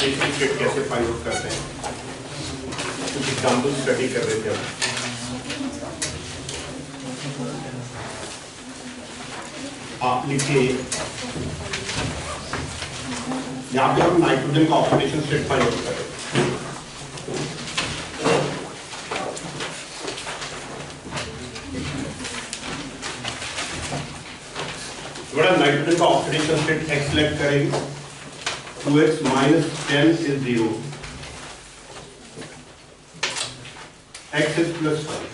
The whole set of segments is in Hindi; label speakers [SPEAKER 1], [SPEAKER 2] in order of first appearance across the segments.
[SPEAKER 1] ऑक्सीडेशन स्टेट कैसे फाइंड आउट करते हैं, कुछ एग्जाम्पल स्टडी कर रहे थे हम। आप लिखिए यहाँ पे हम नाइट्रोजन का ऑक्सीडेशन स्टेट फाइंड आउट कर रहे हैं। बड़ा नाइट्रोजन का ऑक्सीडेशन स्टेट एक्स सेलेक्ट करेंगे, 2x minus 10 is 0, x is plus 5।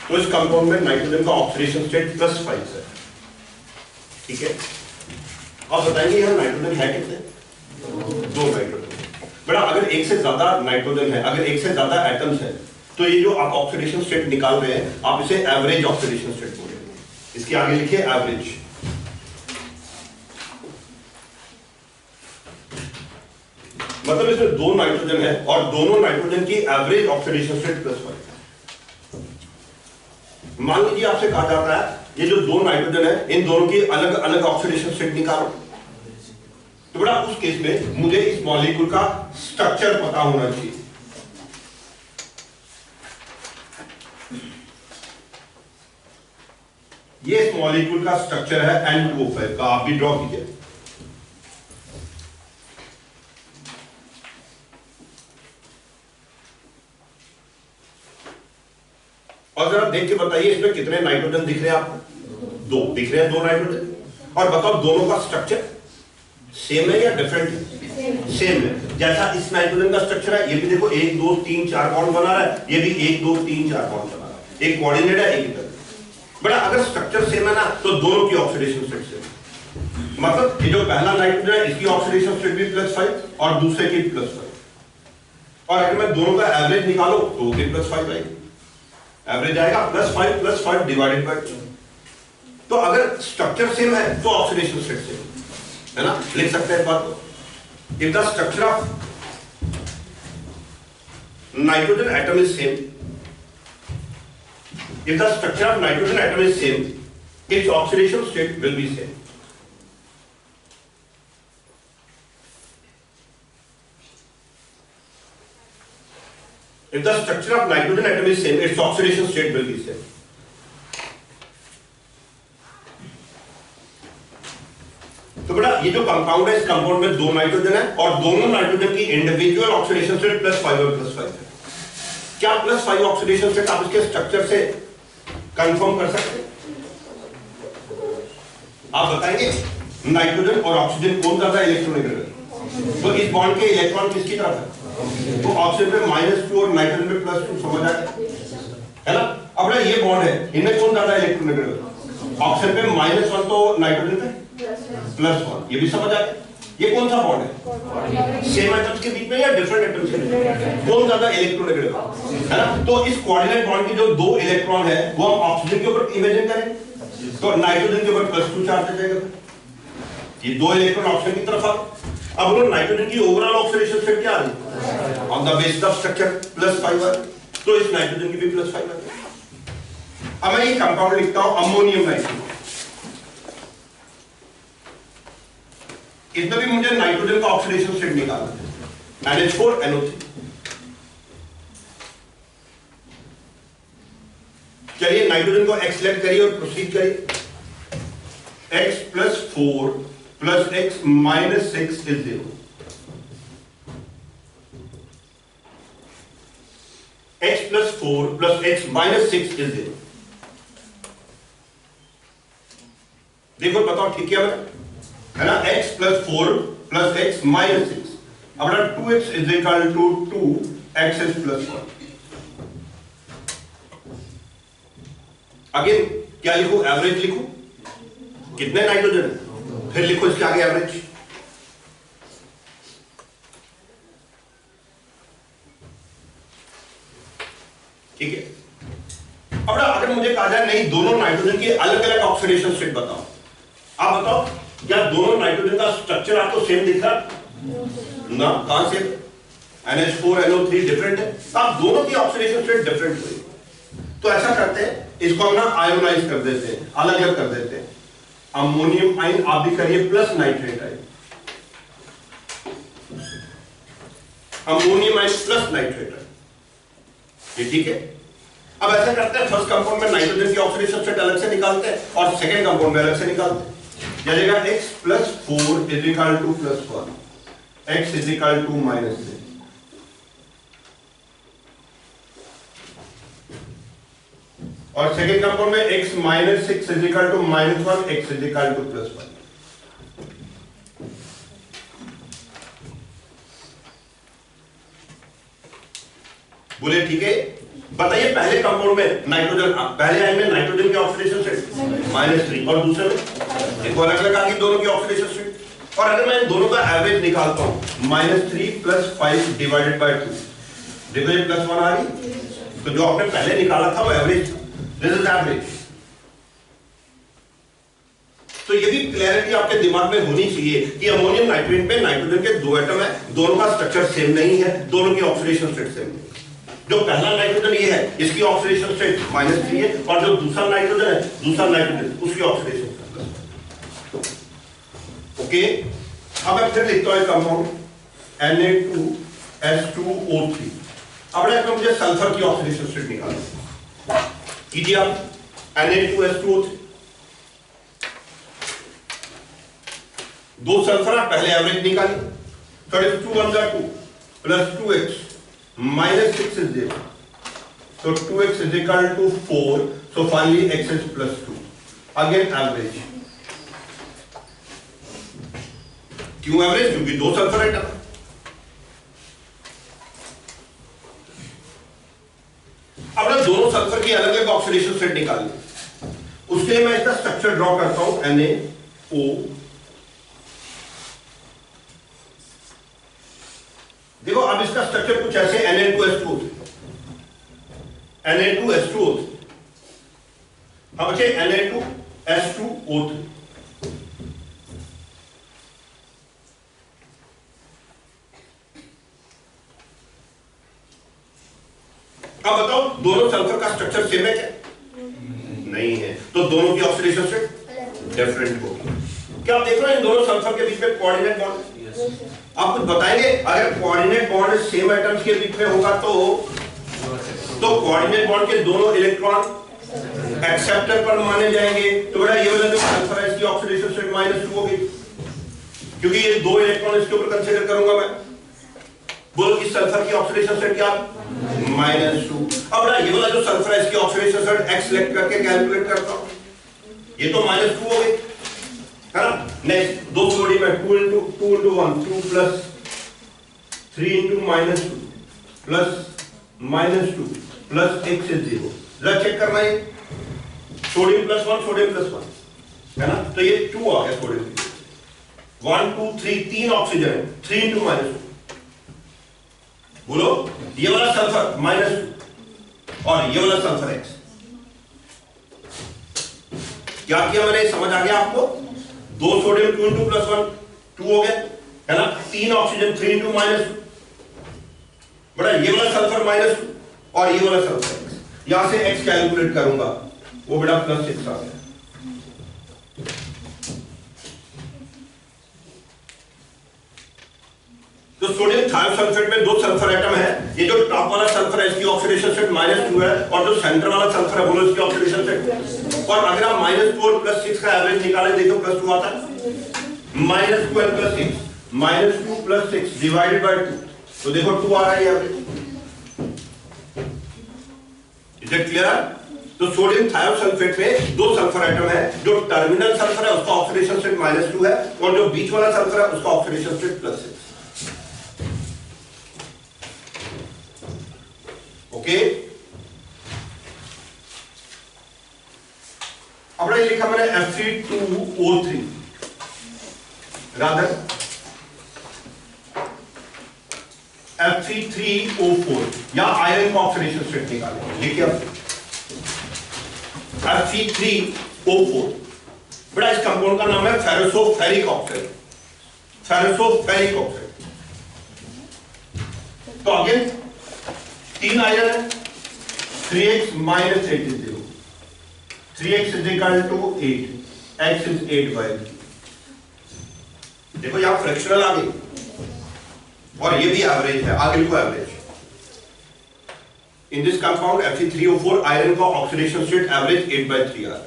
[SPEAKER 1] तो इस कंपाउंड में नाइट्रोजन का ऑक्सीडेशन स्टेट प्लस 5 है, ठीक है। आप बताएंगे यहाँ नाइट्रोजन है कितने? दो नाइट्रोजन। बड़ा अगर एक से ज्यादा नाइट्रोजन है, अगर एक से ज्यादा एटम्स है, तो ये जो आप ऑक्सीडेशन स्टेट निकाल रहे हैं, आप इसे एवरेज ऑक्सीडेशन स्टेट बोलेंगे। इसके आगे लिखिए एवरेज। मतलब इसमें दो नाइट्रोजन है और दोनों नाइट्रोजन की एवरेज ऑक्सीडेशन स्टेट प्लस 5। मान लीजिए आपसे कहा जाता है ये जो दो नाइट्रोजन है, इन दोनों की अलग अलग ऑक्सीडेशन स्टेट निकालो, तो बड़ा उस केस में मुझे इस मॉलिक्यूल का स्ट्रक्चर पता होना चाहिए। ये इस मॉलिक्यूल का स्ट्रक्चर है N2O5 का, आप भी ड्रॉ कीजिए। और जरा देख के बताइए इसमें कितने नाइट्रोजन दिख रहे हैं आपको? दो दिख रहे हैं, दो नाइट्रोजन। और बताओ दोनों का स्ट्रक्चर सेम है या डिफरेंट है? सेम है। जैसा इस नाइट्रोजन का स्ट्रक्चर है, ये भी देखो 1 2 3 4 बॉन्ड बना रहा है, ये भी 1 2 3 4 बॉन्ड बना रहा है, एक कोऑर्डिनेट है, एक इधर। बड़ा अगर स्ट्रक्चर सेम है ना, तो दोनों की ऑक्सीडेशन स्टेट सेम। मतलब ये जो पहला नाइट्रोजन है, इसकी ऑक्सीडेशन स्टेट भी +5 और दूसरे की +5। और अगर मैं दोनों का एवरेज निकालो तो वो भी +5 आएगी। एवरेज आएगा +5 डिवाइडेड बाय 2। तो अगर स्ट्रक्चर सेम है तो ऑक्सीडेशन स्टेट सेम है ना, लिख सकते हैं बात को। If the structure of nitrogen atom is same, if the structure of nitrogen atom is same, its oxidation state will be same. If the structure of nitrogen atom is same, its oxidation state will be same. तो बेटा ये जो कंपाउंड है, इस कंपाउंड में दो नाइट्रोजन है और दोनों नाइट्रोजन की इंडिविजुअल ऑक्सीडेशन स्टेट +5 और +5 है। क्या +5 ऑक्सीडेशन स्टेट आप इसके स्ट्रक्चर से कंफर्म कर सकते? आप बताएंगे नाइट्रोजन और ऑक्सीजन कौन ज्यादा इलेक्ट्रोनेगेटिव है? तो इस बॉन्ड के इलेक्ट्रॉन किसकी तरफ है? तो ऑक्सीजन पे -2 और नाइट्रोजन पे +2, समझ आया है ना। अब ये बॉन्ड है, इनमें कौन ज्यादा इलेक्ट्रोनेगेटिव है? ऑक्सीजन पे -1 तो नाइट्रोजन पे +1, ये भी समझ आया। ये कौन सा बॉन्ड है? सेम एटम्स के बीच में या डिफरेंट एटम्स के बीच में? कौन ज्यादा इलेक्ट्रोनेगेटिव है ना। तो इस कोऑर्डिनेट बॉन्ड के जो दो इलेक्ट्रॉन है वो हम ऑक्सीजन के ऊपर इमेजिन करें, तो नाइट्रोजन के ऊपर +2 चार्ज आ जाएगा। ये दो इलेक्ट्रॉन ऑक्सीजन की तरफ आ। अब वो नाइट्रोजन की ओवरऑल ऑक्सीडेशन स्टेट क्या आ रही? On the basis of structure +5 आ रही, तो इस नाइट्रोजन की भी +5 आ रही। अब मैं ये कंपाउंड लिखता हूं अमोनियम नाइट्रोजन। इसमें भी मुझे नाइट्रोजन का ऑक्सीडेशन स्टेट निकालना है, NH4NO3। चलिए नाइट्रोजन को X सेलेक्ट करिए और प्रोसीड करिए। X +4 + X -6 is 0। X +4 + X -6 is 0। देखो बताओ ठीक है ना। X +4 + X -6। अब 2X is equal to 2, X is +1। Again क्या लिखूं? एवरेज लिखूं। कितने नाइट्रोजन है? फिर लिखो इसके आगे एवरेज। ठीक है। अब अगर मुझे कहा जाए नहीं दोनों नाइट्रोजन की अलग अलग ऑक्सीडेशन स्टेट बताओ, आप बताओ क्या दोनों नाइट्रोजन का स्ट्रक्चर आपको सेम दिख रहा ना? कहां से? NH4NO3 डिफरेंट है, आप दोनों की ऑक्सीडेशन स्टेट डिफरेंट हुई। तो ऐसा करते हैं, इसको हम ना आयोनाइज कर देते हैं, अलग अलग कर देते हैं। अमोनियम आयन आप भी करिए plus nitrate ion, ammonium ion plus nitrate ion, ये ठीक है। अब ऐसा करते हैं, फर्स्ट कंपाउंड में नाइट्रोजन की ऑक्सीडेशन स्टेट अलग से निकालते हैं और सेकंड कंपाउंड में अलग से निकालते हैं। जाएगा x plus 4 is equal to plus 1, x is equal to minus 3, और सेकंड कंपाउंड में x minus 6 is equal to minus 1, x is equal to plus 1। बोले ठीक है। बताइए पहले कंपाउंड में नाइट्रोजन, पहले आयन में नाइट्रोजन की ऑक्सीडेशन स्टेट -3 और दूसरे में एक अलग अलग आ गई दोनों की ऑक्सीडेशन स्टेट। और अगर मैं इन दोनों का एवरेज निकालता हूं -3 + 5 डिवाइडेड बाय 2, देखो ये +1 आ रही, तो जो आपने पहले निकाला था वो एवरेज, दिस इज एवरेज। तो ये भी क्लैरिटी आपके दिमाग में होनी चाहिए कि अमोनियम नाइट्रेट में नाइट्रोजन के दो एटम है, दोनों का स्ट्रक्चर सेम नहीं है, दोनों की ऑक्सीडेशन स्टेट सेम नहीं है। जो पहला नाइट्रोजन ये है इसकी ऑक्सीडेशन स्टेट -3 है, और जो दूसरा नाइट्रोजन है, दूसरा नाइट्रोजन उसकी ऑक्सीडेशन स्टेट। ओके, अब मैं फिर लिखता हूं कंपाउंड Na2S2O3। अब मैं मुझे सल्फर की ऑक्सीडेशन स्टेट निकालना कीजिए आप। Na2S2O3 दो सल्फर, पहले एवरेज निकाली, 2 1 2 plus 2x minus 6 is 0, so 2x is equal to 4, so finally x is plus 2, again average। क्यों एवरेज? क्योंकि दो सल्फर एटम। अब ना दोनों सल्फर की अलग अलग ऑक्सीडेशन स्टेट निकालनी, उसके लिए मैं इसका स्ट्रक्चर ड्रॉ करता हूं, NaO। देखो अब इसका स्ट्रक्चर कुछ ऐसे Na2S2O3, Na2S2O3। अब बचे Na2S2O3। अब बताओ दोनों सल्फर का स्ट्रक्चर सेम है क्या? नहीं है, तो दोनों की ऑक्सीडेशन स्टेट डिफरेंट होगी। क्या आप देख रहे हैं इन दोनों सल्फर के बीच में कोऑर्डिनेट बॉन्ड? आप कुछ बताएंगे? अगर कोऑर्डिनेट बॉन्ड सेम एटम्स के बीच में होगा तो कोऑर्डिनेट बॉन्ड के दोनों इलेक्ट्रॉन एक्सेप्टर पर माने जाएंगे। तो बेटा ये वाला जो सल्फर है इसकी ऑक्सीडेशन स्टेट -2 होगी, क्योंकि ये दो इलेक्ट्रॉन इसके ऊपर कंसीडर करूंगा मैं। बोलो कि सल्फर की ऑक्सीडेशन स्टेट क्या? -2। अब बेटा ये वाला जो सल्फर है इसकी ऑक्सीडेशन स्टेट x सिलेक्ट करके कैलकुलेट करता हूं, ये तो -2 हो गई है ना। नेक्स्ट दो जोड़ी में 2 into 1 2 plus 3 into -2 plus -2 plus x is 0। जरा चेक करना है, सोडियम +1 सोडियम +1 है ना, तो ये 2 आ गया सोडियम। 1 2 3 तीन ऑक्सीजन है, 3 into -2। बोलो ये वाला सल्फर -2 और ये वाला सल्फर x। क्या किया मैंने, समझ आ गया आपको? दो सोडियम 2 into +1 2 हो गया है ना, तीन ऑक्सीजन 3 into -2। बड़ा ये वाला सल्फर -2 और ये वाला सल्फर x, यहां से x कैलकुलेट करूंगा, वो बेटा +6 आ गया। तो सोडियम थायोसल्फेट में दो सल्फर एटम है, ये जो टॉप वाला सल्फर है इसकी ऑक्सीडेशन स्टेट -2 है, और जो सेंटर वाला सल्फर है बोलो इसकी ऑक्सीडेशन स्टेट। और अगर आप -4 + 6 का एवरेज निकालें, देखो +2 आता है, -12 + 6 -2 + 6 डिवाइडेड बाय 2, तो देखो 2 आ रहा है एवरेज। Is it clear? तो सोडियम थायोसल्फेट में दो सल्फर एटम है, जो टर्मिनल सल्फर है उसका ऑक्सीडेशन स्टेट -2 है, और जो बीच वाला सल्फर है उसका ऑक्सीडेशन स्टेट +6। ओके, अब ये लिखा मैंने Fe2O3 रादर Fe3O4, या आयरन का ऑक्सीडेशन स्टेट निकालें। लिखिए अब Fe3O4। बेटा इस कंपाउंड का नाम है फेरोसोफेरिक ऑक्साइड, फेरोसोफेरिक ऑक्साइड। तो अगेन तीन आयरन है, 3x - 8 is 0, 3x is equal to 8, x is 8/3। देखो यहां फ्रैक्शनल आ गई और ये भी एवरेज है, आगे को average. In this compound Fe3O4 iron का ऑक्सीडेशन स्टेट एवरेज 8/3 आ रहा है।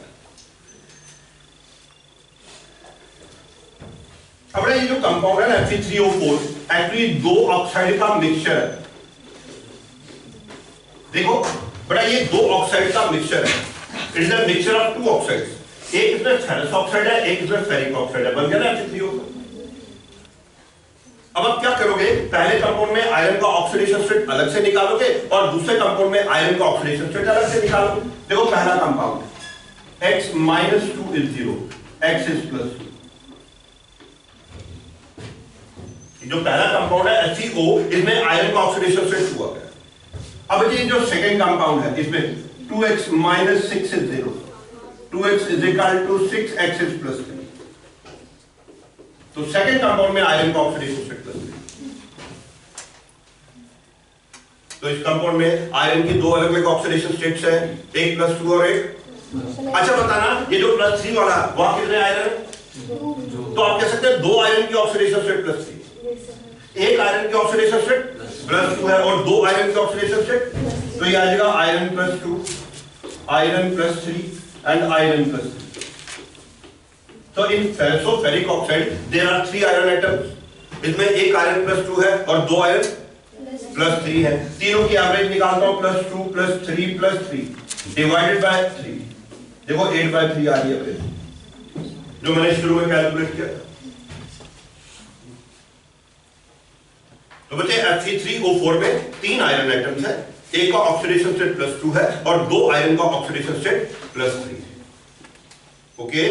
[SPEAKER 1] अब ये जो कंपाउंड है ना Fe3O4 एक्चुअली दो ऑक्साइड का मिक्सचर है। देखो बड़ा ये दो ऑक्साइड का मिक्सचर है। It is a mixture of two oxides. एक इसमें फेरस ऑक्साइड है, एक इसमें फेरिक ऑक्साइड है। बन गया ना Fe3O4। अब आप क्या करोगे, पहले कंपाउंड में आयरन का ऑक्सीडेशन स्टेट अलग से निकालोगे और दूसरे कंपाउंड में आयरन का ऑक्सीडेशन स्टेट अलग से निकालोगे। देखो पहला compound x - 2 is 0, x is +2। जो पहला कंपाउंड है HCO, इसमें आयरन का ऑक्सीडेशन स्टेट हुआ है। अब ये जो सेकंड कंपाउंड है इसमें 2x - 6 is 0, 2x is equal to 6, x is +3। तो सेकंड कंपाउंड में आयरन का ऑक्सीडेशन स्टेट +3। तो इस कंपाउंड में आयरन की दो अलग अलग ऑक्सीडेशन स्टेट्स हैं, एक +2 और एक। अच्छा बताना ये जो +3 वाला वहां कितने आयरन है? तो आप कह सकते हैं दो आयरन की ऑक्सीडेशन स्टेट +3, एक आयरन की ऑक्सीडेशन स्टेट +2 है और दो आयरन की ऑक्सीडेशन स्टेट। तो ये आ जाएगा iron +2, iron +3 and iron +3। So in ferric oxide there are 3 iron atoms। इसमें एक आयरन +2 है और दो आयरन +3 है। तीनों की एवरेज निकालता हूं +2 +3 +3 डिवाइडेड बाय 3। देखो 8/3 आ रही है एवरेज, जो मैंने शुरू में कैलकुलेट किया था। तो बच्चे Fe3O4 में 3 आयरन एटम्स है, एक का ऑक्सीडेशन स्टेट +2 है और दो आयरन का ऑक्सीडेशन स्टेट +3 है। ओके,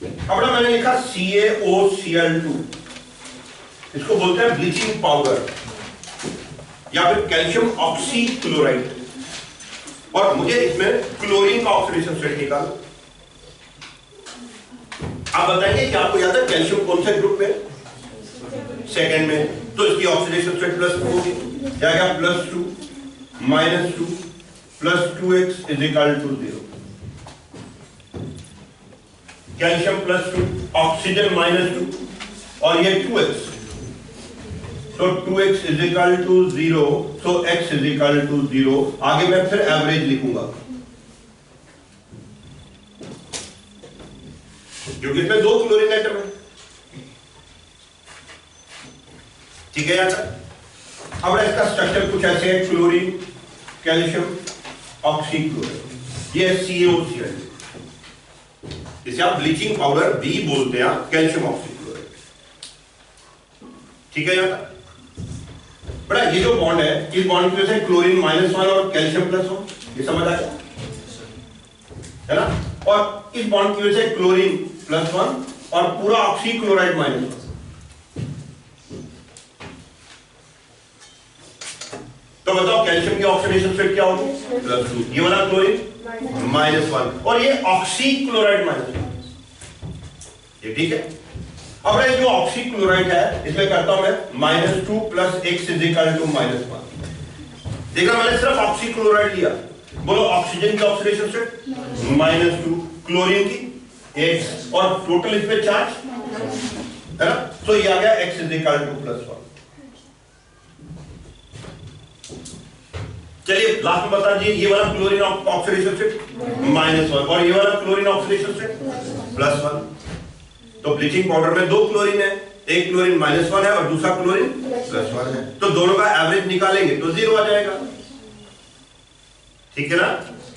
[SPEAKER 1] अब मैंने लिखा CaOCl2, इसको बोलते हैं ब्लीचिंग पाउडर या फिर कैल्शियम ऑक्सीक्लोराइड, और मुझे इसमें क्लोरीन का ऑक्सीडेशन स्टेट निकालो। आप बताएंगे कि आपको याद है कैल्शियम कौन से ग्रुप में? सेकंड में। तो इसकी ऑक्सीडेशन स्टेट +2 होगी, क्या क्या +2 -2 +2x is equal to 0। Calcium +2, oxygen -2 और ये 2x, तो 2x is equal to 0, so x is equal to 0। आगे मैं फिर एवरेज लिखूंगा क्योंकि इसमें दो क्लोरीन एटम है। ठीक है यार। अब इसका स्ट्रक्चर कुछ ऐसे है, क्लोरीन कैल्शियम ऑक्सीक्लोराइड, ये CaOCl, इसे आप ब्लीचिंग पाउडर भी बोलते हैं, कैल्शियम ऑक्सीक्लोराइड। ठीक है यार। बड़ा ये जो बॉन्ड है, इस बॉन्ड की वजह से क्लोरीन -1 और कैल्शियम +1, ये समझ आ गया है ना। और इस बॉन्ड की वजह से क्लोरीन +1 और पूरा ऑक्सीक्लोराइड -1। तो बताओ कैल्शियम की ऑक्सीडेशन स्टेट क्या होगी? +2। ये वाला क्लोरीन -1 और ये ऑक्सीक्लोराइड -1। ये ठीक है। अब ये जो ऑक्सीक्लोराइड है इसमें करता हूं मैं -2 + x इज इक्वल टू -1। देखा मैंने सिर्फ ऑक्सीक्लोराइड लिया। बोलो ऑक्सीजन की ऑक्सीडेशन स्टेट -2, क्लोरीन की x और टोटल इस पे चार्ज है ना। तो ये आ गया x इज इक्वल टू +1। चलिए लास्ट में बता दीजिए, ये वाला क्लोरीन ऑक्सीडेशन स्टेट -1 और ये वाला क्लोरीन ऑक्सीडेशन स्टेट +1। तो ब्लीचिंग पाउडर में दो क्लोरीन है, एक क्लोरीन -1 है और दूसरा क्लोरीन +1 है। तो दोनों का एवरेज निकालेंगे तो 0 आ जाएगा। ठीक है ना।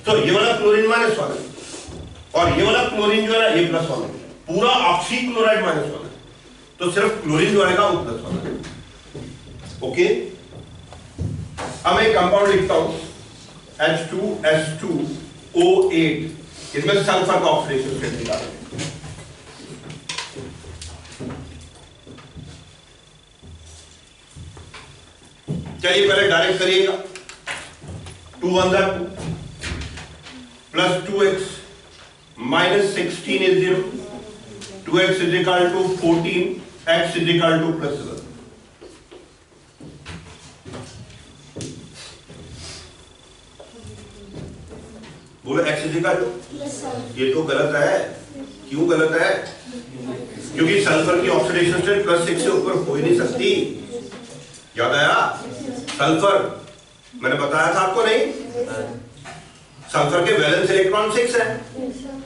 [SPEAKER 1] तो ये वाला क्लोरीन -1 है और ये वाला क्लोरीन जो है ना ये +1 है, पूरा ऑक्सीक्लोराइड -1 है, तो सिर्फ क्लोरीन जो आएगा वो +1 है। ओके, अब एक कंपाउंड लिखता हूं H2S2O8, इसमें सल्फर का ऑक्सीडेशन स्टेट निकालेंगे। चलिए पहले डायरेक्ट करिएगा। 2 × 2 +2x -16 is 0, 2x is equal to 14, x is equal to +1। बोलो x इज इक्वल टू, ये तो गलत है। क्यों गलत है? क्योंकि सल्फर की ऑक्सीडेशन स्टेट +6 से ऊपर हो ही नहीं सकती। याद आया? सल्फर मैंने बताया था आपको, नहीं? सल्फर के वैलेंस इलेक्ट्रॉन 6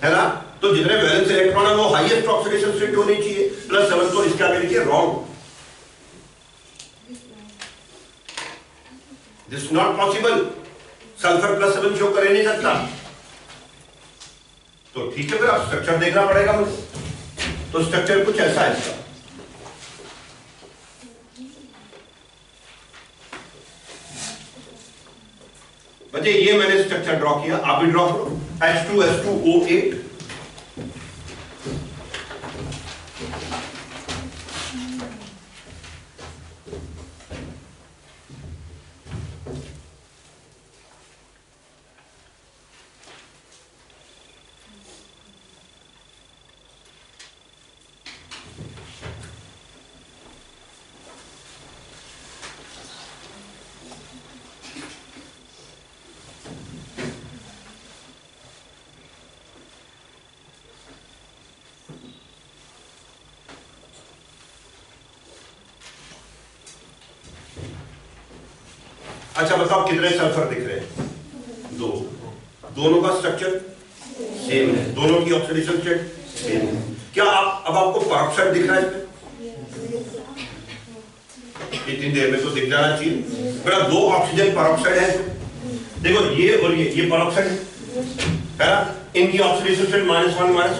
[SPEAKER 1] है ना? तो जितने वैलेंस इलेक्ट्रॉन है वो हाईएस्ट ऑक्सीडेशन स्टेट होनी चाहिए, +7। तो इसके आगे लिखिए wrong, this not possible. Sulphur +7 show कर ही नहीं सकता। तो ठीक है, फिर आप स्ट्रक्चर देखना पड़ेगा मुझे। तो स्ट्रक्चर कुछ ऐसा है इसका। बच्चे ये मैंने स्ट्रक्चर ड्रॉ किया, आप भी ड्रॉ करो। H2S2O8, अच्छा बताओ कितने सल्फर दिख रहे हैं? 2। दोनों का स्ट्रक्चर सेम है, दोनों की ऑक्सीडेशन स्टेट सेम है। क्या आप अब आपको परऑक्साइड दिख रहा है इसमें? इतनी देर में तो दिख जाना चाहिए। बेटा 2 ऑक्सीजन परऑक्साइड है इसमें। देखो ये और ये परऑक्साइड है ना? इनकी ऑक्सीडेशन स्टेट -1 -1।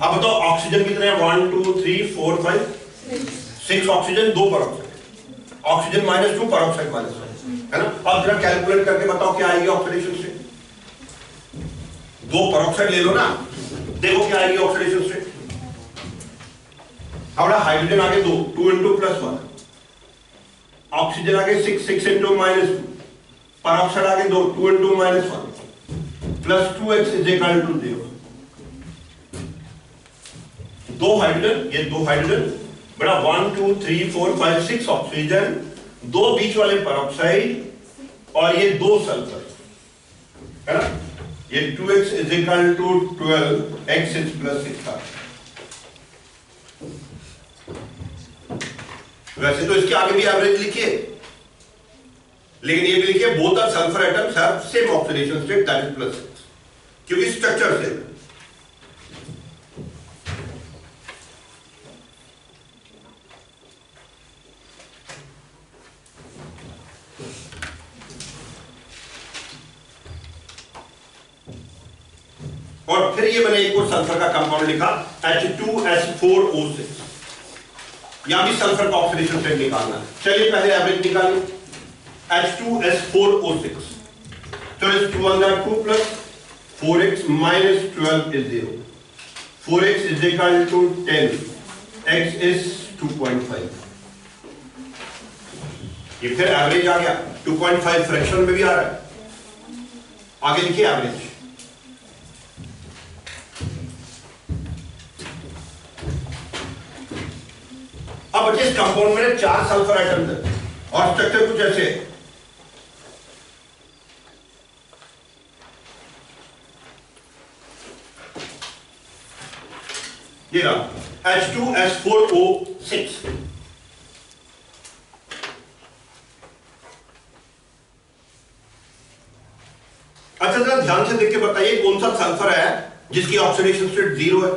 [SPEAKER 1] अब बताओ ऑक्सीजन कितने हैं? 1 2 3 4 5 6 ऑक्सीजन, 2 परऑक्साइड। ऑक्सीजन -2, परऑक्साइड -1, है ना? अब जरा कैलकुलेट करके बताओ क्या आएगी ऑक्सीडेशन स्टेट। 2 परऑक्साइड ले लो ना, देखो क्या आएगी ऑक्सीडेशन स्टेट। हमारा हाइड्रोजन आगे 2 into +1, ऑक्सीजन आगे 6 into -2, परऑक्साइड आगे 2 into -1, +2x is equal to 0। 2 hydrogen, ये 2 हाइड्रोजन, बड़ा 1 2 3 4 5 6 ऑक्सीजन, 2 बीच वाले परऑक्साइड और ये 2 सल्फर, है ना? ये 2x is equal to 12, x is +6 था। वैसे तो इसके आगे भी एवरेज लिखिए, लेकिन ये भी लिखिए both are sulphur atoms have same oxidation state, that is +6, क्योंकि स्ट्रक्चर सेम है। और फिर ये मैंने एक और सल्फर का कंपाउंड लिखा H2S4O6। यहां भी सल्फर का ऑक्सीडेशन स्टेट निकालना है। चलिए पहले एवरेज निकालिए। H2S4O6, so it's 2 on that 2 plus 4x minus 12 is 0. 4x is equal to 10, x is 2.5। ये फिर एवरेज आ गया, 2.5 फ्रैक्शन में भी आ रहा है। आगे लिखिए एवरेज। अब बच्चे इस कंपाउंड में 4 सल्फर एटम्स है और स्ट्रक्चर कुछ ऐसे है। ये रहा H2S4O6। अच्छा जरा ध्यान से देख के बताइए कौन सा सल्फर है जिसकी ऑक्सीडेशन स्टेट 0 है?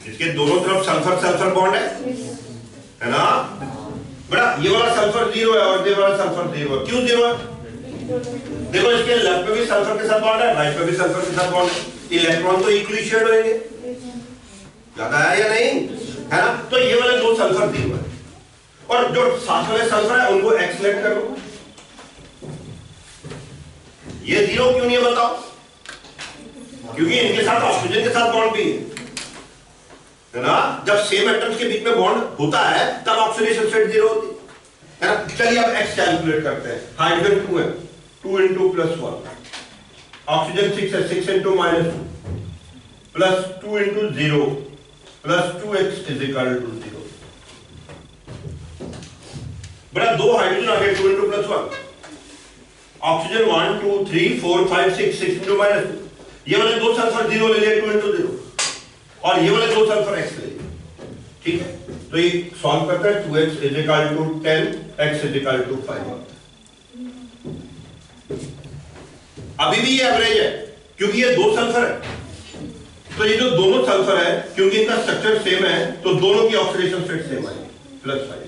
[SPEAKER 1] जिसके दोनों तरफ सल्फर सल्फर बॉन्ड है ना? बड़ा ये वाला सल्फर 0 है और ये वाला सल्फर 0 है। क्यों 0 है? देखो इसके लेफ्ट पे भी सल्फर के साथ बॉन्ड है, राइट पे भी सल्फर के साथ बॉन्ड है। इलेक्ट्रॉन तो इक्वली शेयर्ड होंगे, याद आया या नहीं? है ना? तो ये वाले 2 सल्फर 0 है और जो साथ वाले सल्फर है उनको एक्स सेलेक्ट कर लो। ये 0 क्यों नहीं है बताओ? क्योंकि इनके साथ ऑक्सीजन के साथ बॉन्ड भी है ना? जब सेम एटम्स के बीच में बॉन्ड होता है तब ऑक्सीडेशन स्टेट 0 होती है ना? चलिए अब एक्स कैलकुलेट करते हैं। हाइड्रोजन 2 है, 2 into +1, ऑक्सीजन 6 है, 6 into -2 plus 2 into 0 plus 2x is equal to 0। बड़ा 2 हाइड्रोजन आ गए, 2 into +1, ऑक्सीजन 1 2 3 4 5 6 6 into -2, ये वाले दो सल्फर 0 ले लिए 2 into 0, और ये वाले दो सल्फर x ले लिए, ठीक है। तो ये सॉल्व करता है 2x is equal to 10, x is equal to 5। अभी भी ये एवरेज है क्योंकि ये दो सल्फर है, तो ये जो दोनों सल्फर है क्योंकि इनका स्ट्रक्चर सेम है तो दोनों की ऑक्सीडेशन स्टेट सेम है, +5।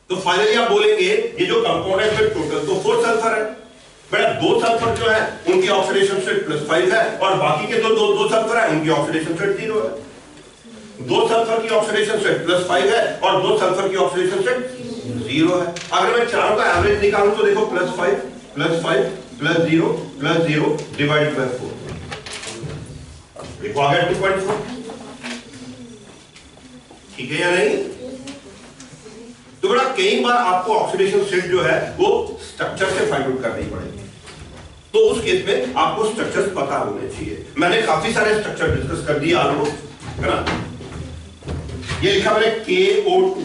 [SPEAKER 1] तो फाइनली आप बोलेंगे ये जो कंपाउंड है इसमें टोटल तो 4 सल्फर है, बेटा दो सल्फर जो है उनकी ऑक्सीडेशन स्टेट +5 है और बाकी के दो सल्फर है उनकी ऑक्सीडेशन स्टेट 0 है। दो सल्फर की ऑक्सीडेशन स्टेट +5 है और दो सल्फर की ऑक्सीडेशन स्टेट 0 है। अगर मैं चारों का एवरेज निकालूं तो देखो +5 +5 +0 +0 डिवाइडेड बाय 4, देखो आ गया 2.4, ठीक है या नहीं। तो बड़ा कई बार आपको ऑक्सीडेशन स्टेट जो है वो स्ट्रक्चर से फाइंड आउट करनी पड़ेगी, तो उस केस में आपको स्ट्रक्चर्स पता होने चाहिए। मैंने काफी सारे स्ट्रक्चर डिस्कस कर दिए आप लोग, है ना। ये लिखा मैंने KO2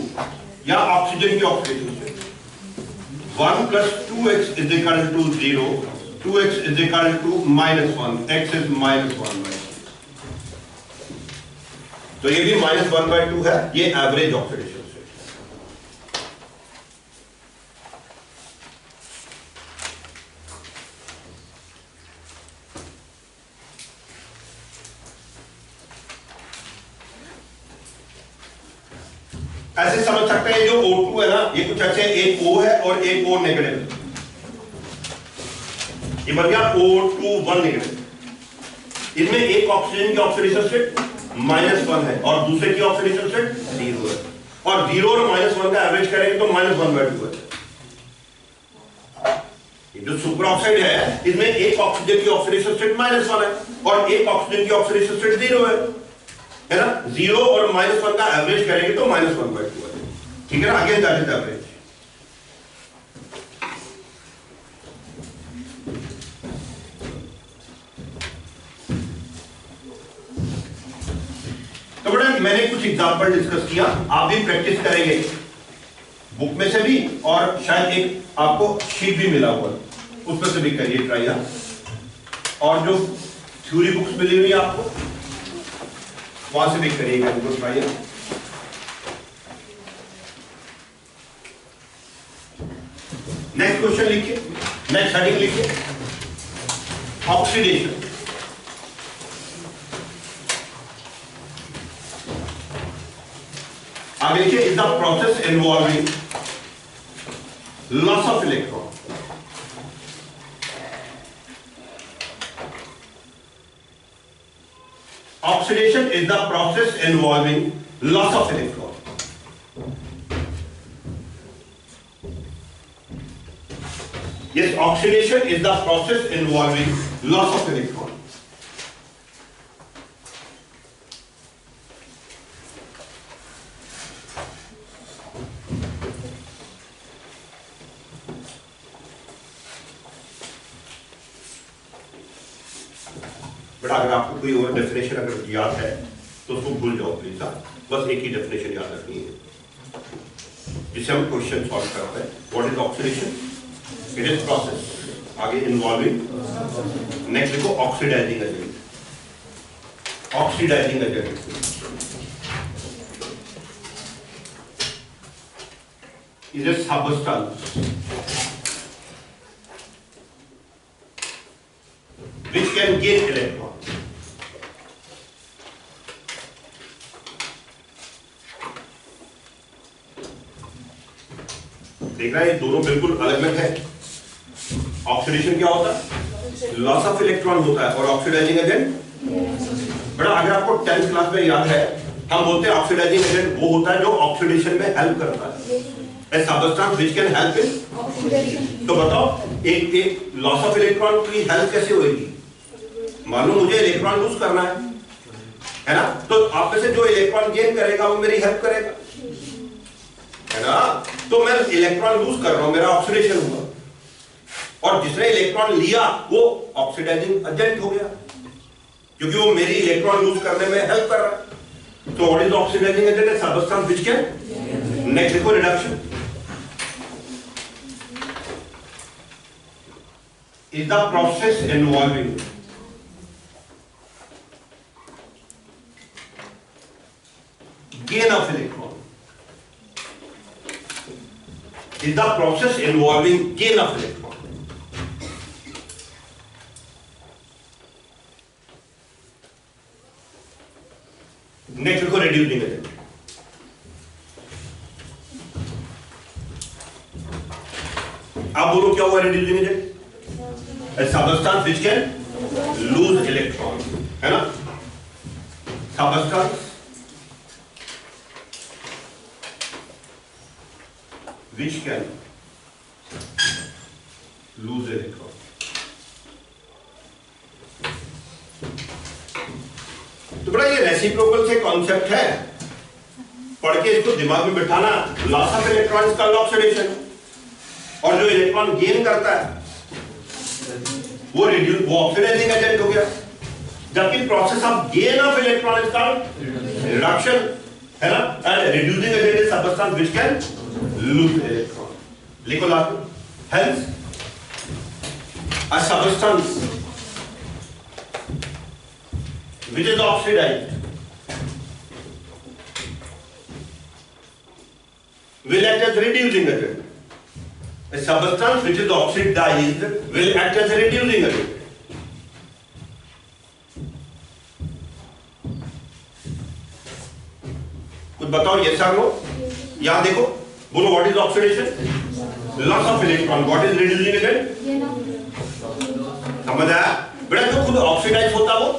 [SPEAKER 1] या ऑक्सीजन की oxidation state 1 + 2x is equal to 0, 2x is equal to -1, x is -1/2, तो ये भी -1/2 है, ये एवरेज ऑक्सीडेशन। ऐसे समझ सकते हैं जो O2 है ना, ये कुछ ऐसे एक O है और एक O नेगेटिव, ये बन गया O2 नेगेटिव। इनमें एक ऑक्सीजन की ऑक्सीडेशन स्टेट -1 है और दूसरे की ऑक्सीडेशन स्टेट 0 है, और 0 और -1 का एवरेज करेंगे तो -1/2 है। ये जो सुपर ऑक्साइड है इसमें एक ऑक्सीजन की ऑक्सीडेशन स्टेट -1 है और एक ऑक्सीजन की ऑक्सीडेशन स्टेट 0 है ना। 0 और -1 का एवरेज करेंगे तो -1/2 है, ठीक है ना। Again that is average. तो बेटा मैंने कुछ एग्जांपल डिस्कस किया, आप भी प्रैक्टिस करेंगे बुक में से भी, और शायद एक आपको शीट भी मिला हुआ उसमें से भी करिए ट्राई, और जो थ्योरी बुक्स मिली हुई आपको वहां से भी करिएगा इनको ट्राई। नेक्स्ट क्वेश्चन लिखिए, नेक्स्ट हेडिंग लिखिए, ऑक्सीडेशन। आगे लिखिए is the process involving loss of electron. Oxidation is the process involving loss of electron. Yes, oxidation is the process involving loss of electron. But अगर आपको कोई और डेफिनेशन अगर याद है तो उसको भूल जाओ प्लीज, बस एक ही डेफिनेशन याद रखनी है जिससे हम क्वेश्चन सॉल्व करते हैं। What is oxidation? It is process, आगे इन्वॉल्विंग, नेक्स्ट लिखो oxidising agent. Oxidising agent is a substance which can gain electron. देख रहा है ये दोनों बिल्कुल अलग अलग है। ऑक्सीडेशन क्या होता है? लॉस ऑफ इलेक्ट्रॉन होता है, और ऑक्सीडाइजिंग एजेंट बड़ा, अगर आपको 10th क्लास में याद है हम बोलते हैं ऑक्सीडाइजिंग एजेंट वो होता है जो ऑक्सीडेशन में हेल्प करता है। ए substance which can help in oxidation. तो बताओ एक लॉस ऑफ इलेक्ट्रॉन की हेल्प कैसे होगी? मान लो मुझे इलेक्ट्रॉन लूज करना है ना, तो आप में से जो इलेक्ट्रॉन गेन करेगा वो मेरी हेल्प करेगा, है ना। तो मैं इलेक्ट्रॉन लूज कर रहा हूं, मेरा ऑक्सीडेशन हुआ, और जिसने इलेक्ट्रॉन लिया वो ऑक्सीडाइजिंग एजेंट हो गया क्योंकि वो मेरी इलेक्ट्रॉन लूज करने में हेल्प कर रहा है। तो So what is the oxidizing agent? A substance which can next देखो reduction is the process involving gain of electron. Is the process involving gain of electron. Next देखो reducing agent. अब बोलो क्या हुआ reducing agent? A substance which can lose electron, है ना? Substance which can lose electron. तो बड़ा ये रेसिप्रोकल से कॉन्सेप्ट है, पढ़ के इसको दिमाग में बिठाना. लॉस ऑफ इलेक्ट्रॉन्स का ऑक्सीडेशन, और जो इलेक्ट्रॉन गेन करता है वो ऑक्सीडाइजिंग एजेंट हो गया, जबकि process of gain of electron is called reduction, है ना? And reducing agent is substance which can lose electron. लिखो last. Hence a substance which is oxidized will act as reducing agent. A substance which is oxidized will act as a reducing agent. कुछ बताओ ये सब लो. यहां देखो, बोलो what is oxidation? Loss of electron. What is reducing agent? समझ आया बेटा? जो खुद ऑक्सीडाइज होता वो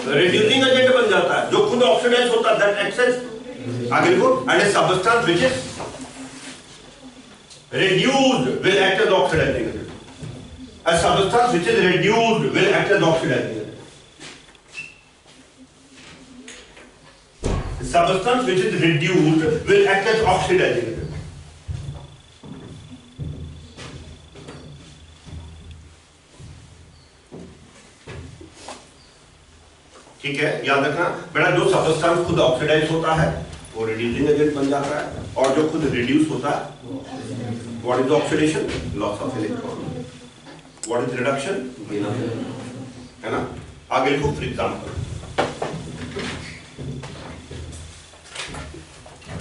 [SPEAKER 1] रिड्यूसिंग एजेंट बन जाता है. जो खुद ऑक्सीडाइज होता दैट एक्सेस आगे लिखो. And A substance which is reduced will act as oxidizing agent. A substance which is reduced will act as oxidizing agent. A substance which is reduced will act as oxidizing agent. ठीक है, याद रखना बेटा. जो सबस्टेंस खुद ऑक्सीडाइज होता है वो रिड्यूसिंग एजेंट बन जाता है, और जो खुद रिड्यूस होता है what is oxidation? Loss of electron. What is reduction? Gain of electron. है ना? आगे लिखो. फॉर एग्जाम्पल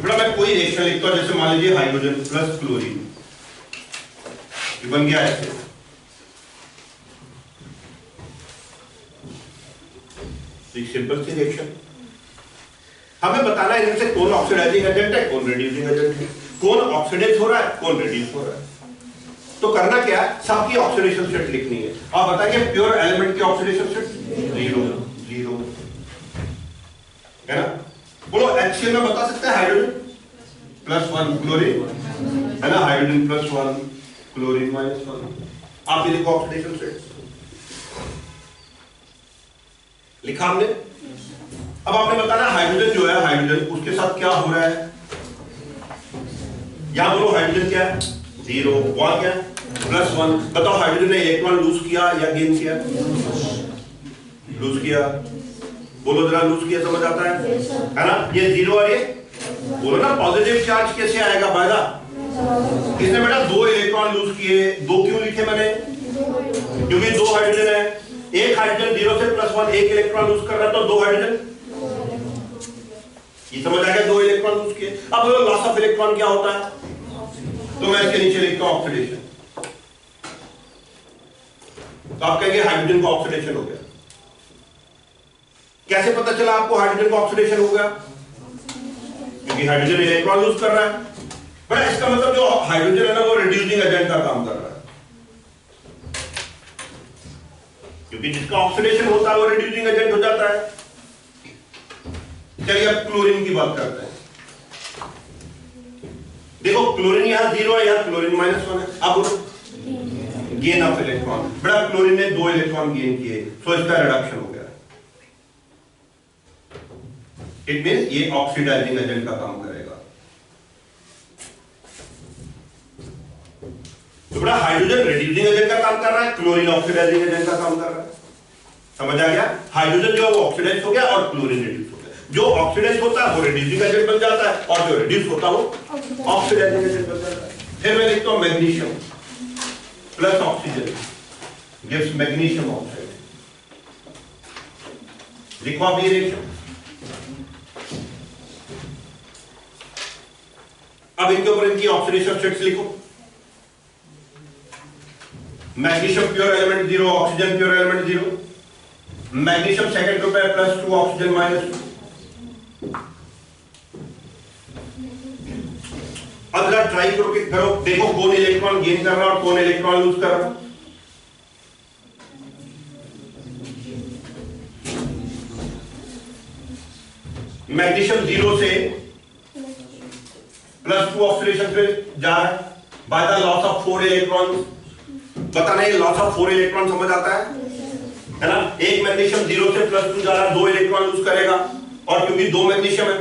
[SPEAKER 1] बेटा मैं कोई रिएक्शन लिखता हूं, जैसे मान लीजिए हाइड्रोजन प्लस क्लोरीन, ये बन गया ऐसे. एक सिंपल सी रिएक्शन. हमें बताना है इनमें से कौन ऑक्सीडाइजिंग एजेंट है, कौन रिड्यूसिंग एजेंट है, कौन ऑक्सीडाइज हो रहा है, कौन रिड्यूस हो रहा है. तो करना क्या है, सबकी ऑक्सीडेशन स्टेट लिखनी है. आप बताइए प्योर एलिमेंट की ऑक्सीडेशन स्टेट 0 0 है ना? बोलो HCl में बता सकते हैं हाइड्रोजन +1 क्लोरीन, है ना? Hydrogen +1 chlorine -1. आप ये लिखो ऑक्सीडेशन स्टेट. लिखा हमने. अब आपने बताना हाइड्रोजन जो है, हाइड्रोजन उसके साथ क्या हो रहा है. यहां बोलो हाइड्रोजन क्या है 0, वहां क्या +1. बताओ हाइड्रोजन ने इलेक्ट्रॉन लूज किया या गेन किया? लूज किया. बोलो जरा लूज किया, समझ आता है ना? ये 0 और ये बोलो ना पॉजिटिव चार्ज कैसे आएगा फायदा? इसने बेटा 2 इलेक्ट्रॉन लूज किए. 2 क्यों लिखे मैंने? क्योंकि 2 हाइड्रोजन है. एक हाइड्रोजन 0 से +1 एक इलेक्ट्रॉन लूज कर रहा है, तो 2 हाइड्रोजन. ये समझ आ गया? 2 इलेक्ट्रॉन लूज किए. अब बोलो लॉस ऑफ इलेक्ट्रॉन क्या होता है? तो मैं इसके नीचे लिखता हूं ऑक्सीडेशन. तो आप कहेंगे हाइड्रोजन का ऑक्सीडेशन हो गया. कैसे पता चला आपको हाइड्रोजन का ऑक्सीडेशन हो गया? क्योंकि हाइड्रोजन इलेक्ट्रॉन लूज कर रहा है. बट इसका मतलब जो हाइड्रोजन है ना वो रिड्यूसिंग एजेंट का काम कर रहा है, क्योंकि जिसका ऑक्सीडेशन होता है वो रिड्यूसिंग एजेंट हो जाता है. चलिए अब क्लोरीन की बात करते हैं. देखो क्लोरीन यहां 0 है, यहां क्लोरीन -1 है. अब गेन ऑफ इलेक्ट्रॉन. बड़ा क्लोरीन ने 2 इलेक्ट्रॉन गेन किए, सो इसका रिडक्शन हो गया. इट मींस ये ऑक्सीडाइजिंग एजेंट का काम करेगा. तो बड़ा हाइड्रोजन रिड्यूसिंग एजेंट का काम कर रहा है, क्लोरीन ऑक्सीडाइजिंग एजेंट का काम कर रहा है. समझ आ गया? हाइड्रोजन जो है वो ऑक्सीडाइज हो गया और क्लोरीन रिड्यूस हो गया. जो ऑक्सीडाइज होता है वो रिड्यूसिंग एजेंट बन जाता है और जो रिड्यूस होता है वो ऑक्सीडाइजिंग एजेंट बन जाता है। फिर मैं लिखता हूं magnesium plus oxygen gives magnesium oxide. लिखो आप ये रिएक्शन। अब इनके ऊपर इनकी ऑक्सीडेशन स्टेट्स लिखो। Magnesium pure element 0, oxygen pure element 0, magnesium second group है +2, ऑक्सीजन -2। अब जरा ट्राई करो, देखो कौन इलेक्ट्रॉन गेन कर रहा है और कौन इलेक्ट्रॉन लूज कर रहा है। मैग्नीशियम 0 से +2 ऑक्सीडेशन पे जा रहा है by the loss of 4 electron. बताना ये लॉस ऑफ 4 इलेक्ट्रॉन समझ आता है ना। एक मैग्नीशियम 0 से +2 जा रहा है, 2 इलेक्ट्रॉन लूज करेगा और क्योंकि 2 मैग्नीशियम है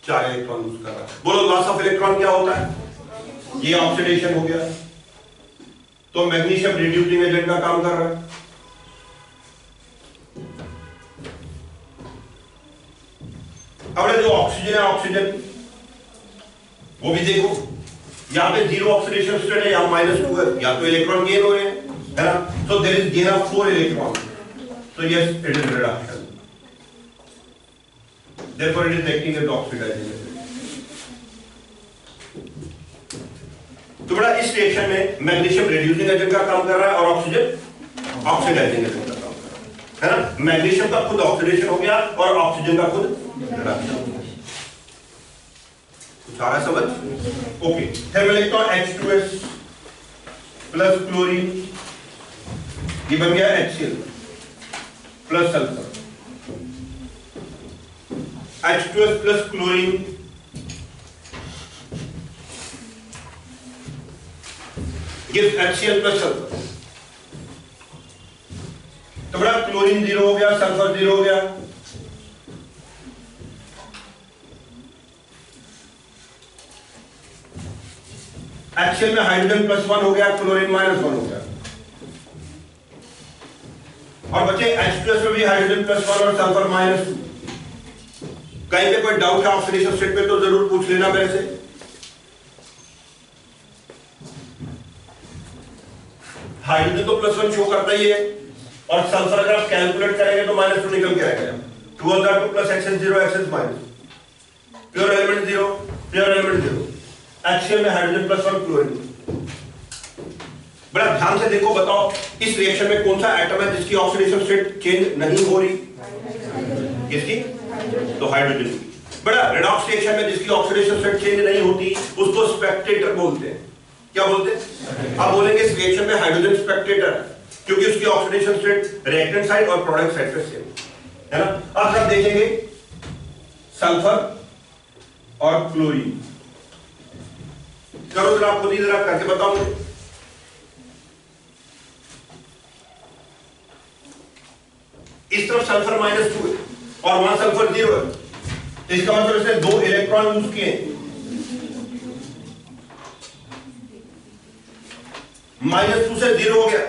[SPEAKER 1] 4 इलेक्ट्रॉन लूज कर रहा है। बोलो लॉस ऑफ इलेक्ट्रॉन क्या होता है? ये ऑक्सीडेशन हो गया। तो मैग्नीशियम रिड्यूसिंग एजेंट का काम कर रहा है। अब जो ऑक्सीजन है, ऑक्सीजन वो भी देखो, यहां पे 0 ऑक्सीडेशन स्टेट है, यहां -2 है, या तो इलेक्ट्रॉन गेन हो रहे हैं, है ना। So there is gain of 4 electron, so yes it is reduction, therefore it is acting as oxidizing agent। तो बड़ा इस रिएक्शन में मैग्नीशियम रिड्यूसिंग एजेंट का काम कर रहा है और ऑक्सीजन ऑक्सीडाइजिंग एजेंट का काम कर रहा है ना। मैग्नीशियम का खुद ऑक्सीडेशन हो गया और ऑक्सीजन का खुद रिडक्शन हो गया। कुछ आ रहा है समझ? ओके, फिर मैं लिखता हूं H2S प्लस क्लोरीन, ये बन गया HCl plus sulphur. H2S plus chlorine gives HCl plus sulphur. तो बड़ा क्लोरीन 0 हो गया, सल्फर 0 हो गया। HCl में हाइड्रोजन +1 हो गया, क्लोरीन -1 हो गया। और बचे H2S में भी हाइड्रोजन +1 और सल्फर -2। कहीं पे कोई डाउट है ऑक्सीडेशन स्टेट पे तो जरूर पूछ लेना मेरे से। हाइड्रोजन तो +1 शो करता ही है और सल्फर अगर आप कैलकुलेट करेंगे तो -2 निकल के आएगा। 2 + XN0 XN- pure element 0, pure element 0। HCl में हाइड्रोजन +1 क्लोरीन। बड़ा ध्यान से देखो, बताओ इस रिएक्शन में कौन सा एटम है जिसकी ऑक्सीडेशन स्टेट चेंज नहीं हो रही? किसकी? तो हाइड्रोजन की। बड़ा रेडॉक्स रिएक्शन में जिसकी ऑक्सीडेशन स्टेट चेंज नहीं होती उसको स्पेक्टेटर बोलते हैं। क्या बोलते हैं? आप बोलेंगे इस रिएक्शन में हाइड्रोजन स्पेक्टेटर क्योंकि उसकी ऑक्सीडेशन स्टेट रिएक्टेंट साइड और प्रोडक्ट साइड पे सेम है ना। अब जब देखेंगे सल्फर और क्लोरीन, करो जरा, खुद ही जरा करके बताओ मुझे। इस तरफ सल्फर -2 है और वहां सल्फर 0 है, तो इसका मतलब इसने 2 इलेक्ट्रॉन यूज किए। -2 से 0 हो गया,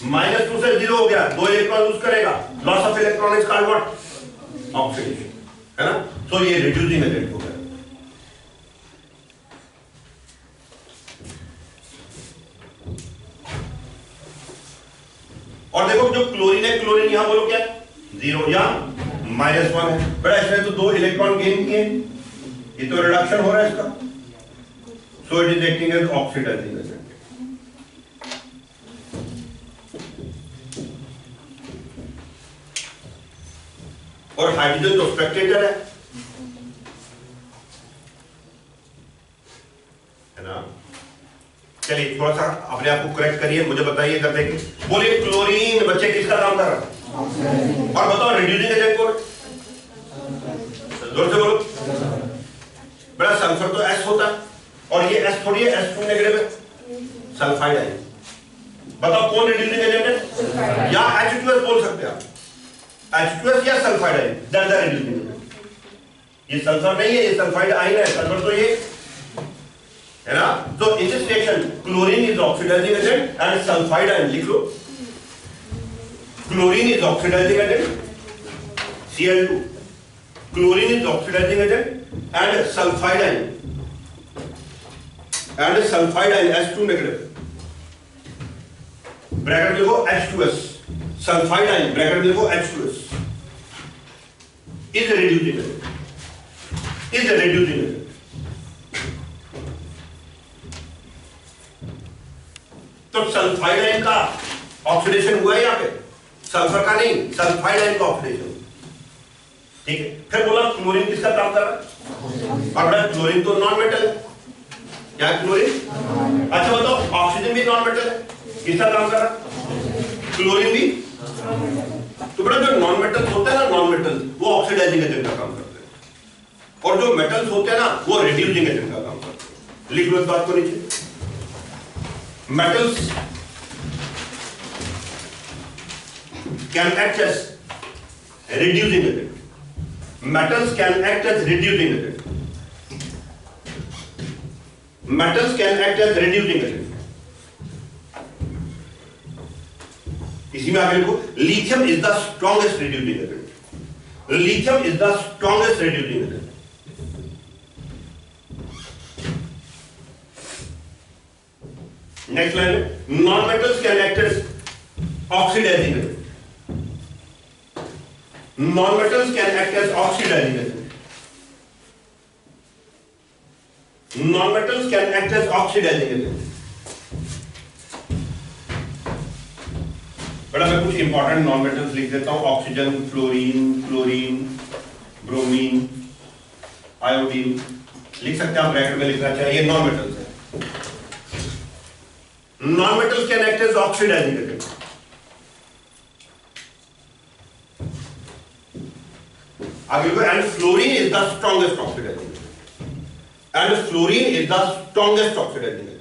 [SPEAKER 1] -2 से 0 हो गया, 2 इलेक्ट्रॉन यूज करेगा। Loss of electron is called what? Oxidation, है ना। तो ये रिड्यूसिंग एजेंट हो गया। और देखो जो क्लोरीन है, क्लोरीन यहां बोलो क्या 0 या -1 है। बड़ा इसमें तो 2 इलेक्ट्रॉन गेन किए, ये तो रिडक्शन हो रहा है इसका। So it is acting as oxidising agent. और हाइड्रोजन तो स्पेक्टेटर है ना। चलिए थोड़ा सा अपने आप को करेक्ट करिए, मुझे बताइए कर देंगे। बोलिए क्लोरीन बच्चे किसका काम कर रहा है? और बताओ रिड्यूसिंग एजेंट को, जोर से बोलो। बड़ा सल्फर तो S होता है और ये S थोड़ी है, S2 नेगेटिव है, सल्फाइड है। बताओ कौन रिड्यूसिंग एजेंट है? या H2S बोल सकते हैं आप, H2S या सल्फाइड है, दैट इज रिड्यूसिंग एजेंट। ये सल्फर नहीं है, ये सल्फाइड आयन है। सल्फर तो ये है ना। तो in this reaction chlorine is oxidizing agent and sulphide ion लिख लो। Chlorine is oxidizing agent Cl2. Chlorine is oxidizing agent and sulfide ion H2 negative. Bracket में लिखो H2S. सल्फाइड आयन ब्रैकेट में लिखो H2S. Is a reducing agent. तो सल्फाइड आयन का ऑक्सीडेशन हुआ है यहाँ पे, सल्फर का नहीं, सल्फाइड आयन का ऑक्सीडेशन. ठीक है. फिर बोला क्लोरीन किसका काम कर रहा है? और बेटा क्लोरीन तो नॉन मेटल है. क्या क्लोरीन? अच्छा बताओ, ऑक्सीजन भी नॉन मेटल है, किसका काम कर रहा है? क्लोरीन भी. तो बेटा जो नॉन मेटल्स होते हैं ना, नॉन मेटल्स वो ऑक्सीडाइजिंग एजेंट का काम करते हैं, और जो मेटल्स होते हैं ना वो रिड्यूसिंग एजेंट का काम करते हैं. लिख लो इस बात को नीचे. Metals can act as reducing agent. Metals can act as reducing agent. Metals can act as reducing agent. इसी में आगे लिखो, lithium is the strongest reducing agent. Lithium is the strongest reducing agent. Next line, non-metals can act as oxidizing agent. Non-metals can act as oxidizing agent. Non-metals can act as oxidizing agent. बड़ा मैं कुछ इंपॉर्टेंट नॉन-मेटल्स लिख देता हूं. Oxygen, fluorine, chlorine, bromine, iodine लिख सकते हैं आप, ब्रैकेट में लिखना चाहिए. ये नॉन-मेटल्स है. Non-metals can act as oxidizing agent. आगे लिखो, and fluorine is the strongest oxidizing agent. And fluorine is the strongest oxidizing agent.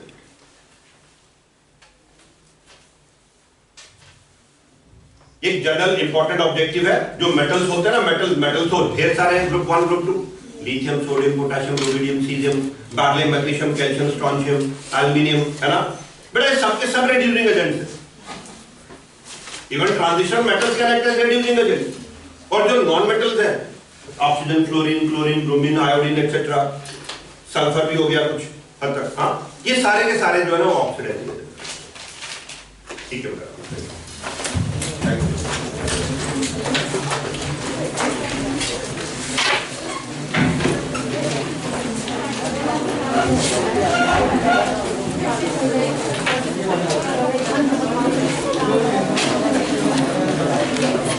[SPEAKER 1] एक जनरल इंपॉर्टेंट ऑब्जेक्टिव है. जो मेटल्स होते हैं ना, मेटल्स तो ढेर सारे हैं, group 1, group 2, lithium, sodium, potassium, rubidium, caesium, barium, magnesium, calcium, strontium, aluminium, है ना बेटा. सबके सब रिड्यूसिंग एजेंट्स हैं. Even transition metals can act as reducing agent. और जो नॉन मेटल्स हैं, oxygen, fluorine, chlorine, bromine, iodine etcetera, sulphur भी हो गया कुछ हद तक. हाँ, ये सारे के सारे जो है ना वो ऑक्सीडाइजिंग एजेंट. ठीक है बेटा.